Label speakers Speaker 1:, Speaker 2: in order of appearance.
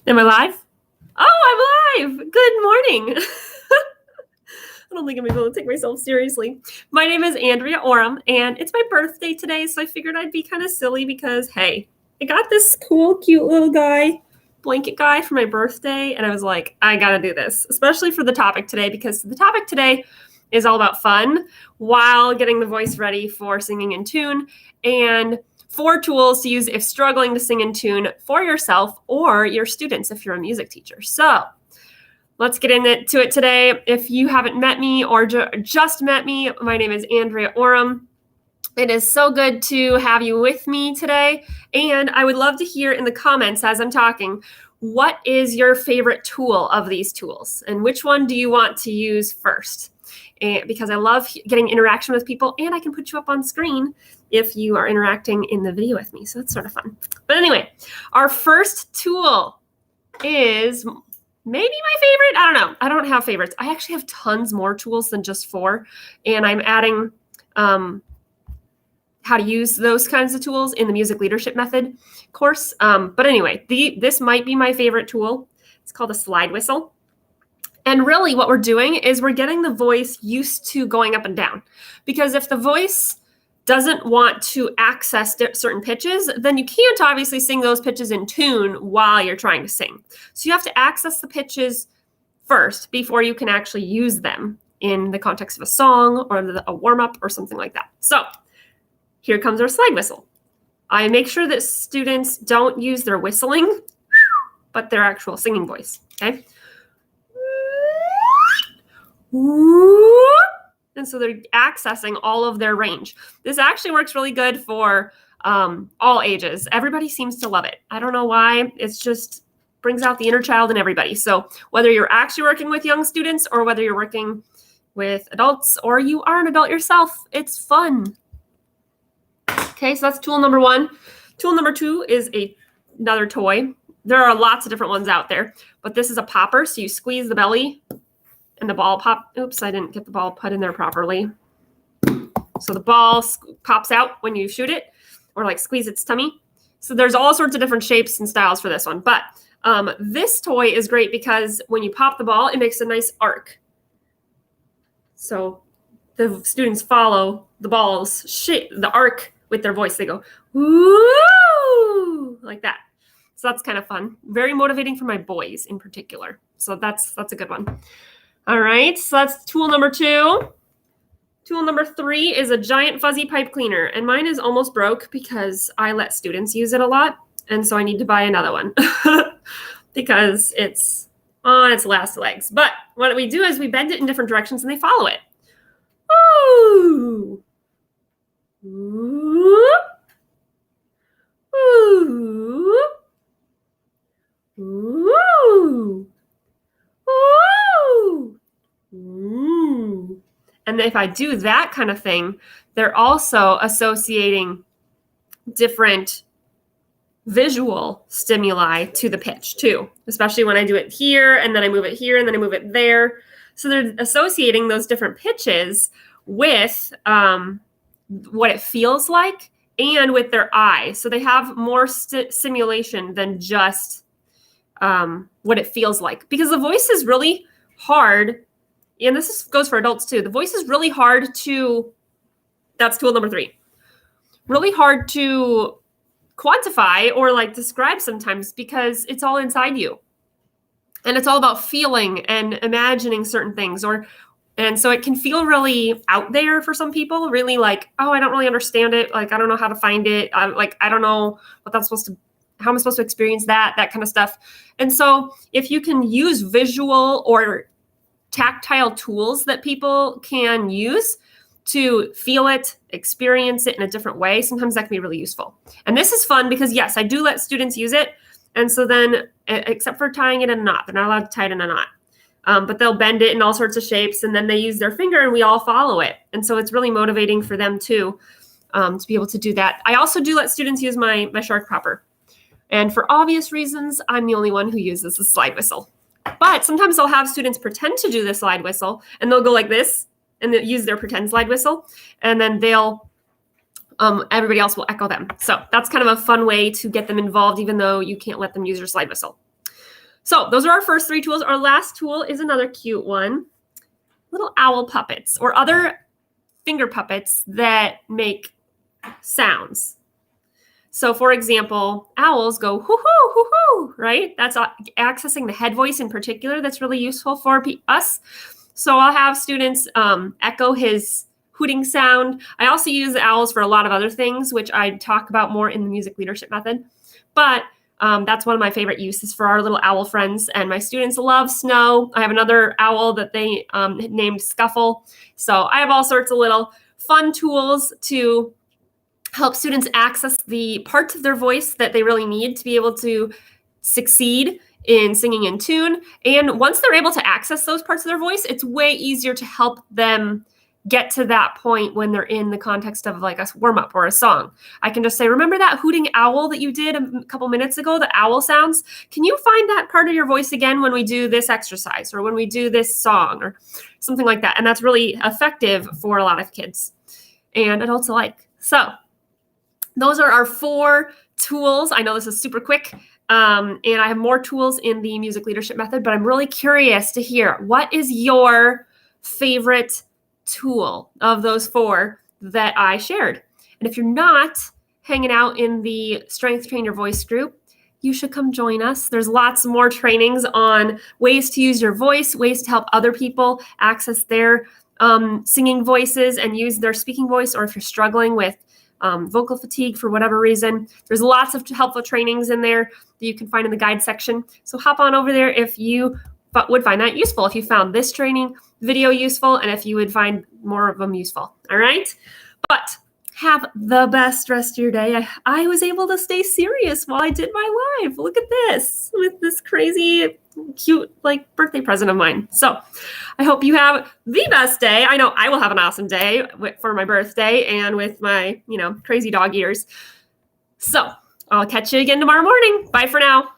Speaker 1: Am I live? Oh, I'm live. Good morning. I don't think I'm able to take myself seriously. My name is Andrea Oram, and it's my birthday today, so I figured I'd be kind of silly because, hey, I got this cool, cute little blanket guy for my birthday, and I was like, I gotta do this, especially for the topic today, because the topic today is all about fun while getting the voice ready for singing in tune, and 4 tools to use if struggling to sing in tune for yourself or your students if you're a music teacher. So let's get into it today. If you haven't met me or just met me, my name is Andrea Oram. It is so good to have you with me today. And I would love to hear in the comments as I'm talking, what is your favorite tool of these tools? And which one do you want to use first? And because I love getting interaction with people, and I can put you up on screen if you are interacting in the video with me. So that's sort of fun. But anyway, our first tool is maybe my favorite. I don't know. I don't have favorites. I actually have tons more tools than just 4. And I'm adding how to use those kinds of tools in the music leadership method course. But anyway, this might be my favorite tool. It's called a slide whistle. And really what we're doing is we're getting the voice used to going up and down. Because if the voice doesn't want to access certain pitches, then you can't obviously sing those pitches in tune while you're trying to sing. So you have to access the pitches first before you can actually use them in the context of a song or a warm-up or something like that. So here comes our slide whistle. I make sure that students don't use their whistling, but their actual singing voice, okay? And so they're accessing all of their range. This actually works really good for all ages. Everybody seems to love it. I don't know why. It's just brings out the inner child in everybody. So whether you're actually working with young students or whether you're working with adults or you are an adult yourself, it's fun. Okay, so that's tool number 1. Tool number 2 is another toy. There are lots of different ones out there, but this is a popper. So you squeeze the belly and the ball pop. Oops, I didn't get the ball put in there properly. So the ball pops out when you shoot it or like squeeze its tummy. So there's all sorts of different shapes and styles for this one. But this toy is great because when you pop the ball, it makes a nice arc. So the students follow the ball's shape, the arc with their voice. They go, woo, like that. So that's kind of fun. Very motivating for my boys in particular. So that's a good one. All right, so that's tool number 2. Tool number 3 is a giant fuzzy pipe cleaner. And mine is almost broke because I let students use it a lot. And so I need to buy another one because it's on its last legs. But what we do is we bend it in different directions and they follow it. Ooh. Ooh. Ooh. Ooh. Ooh. Ooh. And if I do that kind of thing, they're also associating different visual stimuli to the pitch too, especially when I do it here and then I move it here and then I move it there. So they're associating those different pitches with what it feels like and with their eye. So they have more simulation than just what it feels like, because the voice is really hard. And this goes for adults too. The voice is really hard to, that's tool number 3, really hard to quantify or like describe sometimes because it's all inside you. And it's all about feeling and imagining certain things. And so it can feel really out there for some people, really like, oh, I don't really understand it. Like, I don't know how to find it. I don't know what that's supposed to, how am I supposed to experience that kind of stuff. And so if you can use visual or tactile tools that people can use to feel it, experience it in a different way, sometimes that can be really useful. And this is fun because, yes, I do let students use it. And so then, except for tying it in a knot, they're not allowed to tie it in a knot. But they'll bend it in all sorts of shapes, and then they use their finger, and we all follow it. And so it's really motivating for them, too, to be able to do that. I also do let students use my shark popper. And for obvious reasons, I'm the only one who uses the slide whistle. But sometimes I'll have students pretend to do the slide whistle, and they'll go like this, and they'll use their pretend slide whistle, and then everybody else will echo them. So that's kind of a fun way to get them involved, even though you can't let them use your slide whistle. So those are our first 3 tools. Our last tool is another cute one. Little owl puppets or other finger puppets that make sounds. So for example, owls go hoo-hoo, hoo-hoo, right? That's accessing the head voice in particular. That's really useful for us. So I'll have students echo his hooting sound. I also use owls for a lot of other things, which I talk about more in the music leadership method. But that's one of my favorite uses for our little owl friends. And my students love snow. I have another owl that they named Scuffle. So I have all sorts of little fun tools to help students access the parts of their voice that they really need to be able to succeed in singing in tune. And once they're able to access those parts of their voice, it's way easier to help them get to that point when they're in the context of like a warm-up or a song. I can just say, remember that hooting owl that you did a couple minutes ago, the owl sounds? Can you find that part of your voice again when we do this exercise or when we do this song or something like that? And that's really effective for a lot of kids and adults alike. So those are our 4 tools. I know this is super quick. And I have more tools in the music leadership method, but I'm really curious to hear, what is your favorite tool of those 4 that I shared? And if you're not hanging out in the Strength Train Your Voice group, you should come join us. There's lots more trainings on ways to use your voice, ways to help other people access their singing voices and use their speaking voice, or if you're struggling with vocal fatigue for whatever reason. There's lots of helpful trainings in there that you can find in the guide section. So hop on over there if you would find that useful, if you found this training video useful, and if you would find more of them useful. All right. But have the best rest of your day. I was able to stay serious while I did my live. Look at this with this crazy, cute, like birthday present of mine. So I hope you have the best day. I know I will have an awesome day for my birthday and with my, crazy dog ears. So I'll catch you again tomorrow morning. Bye for now.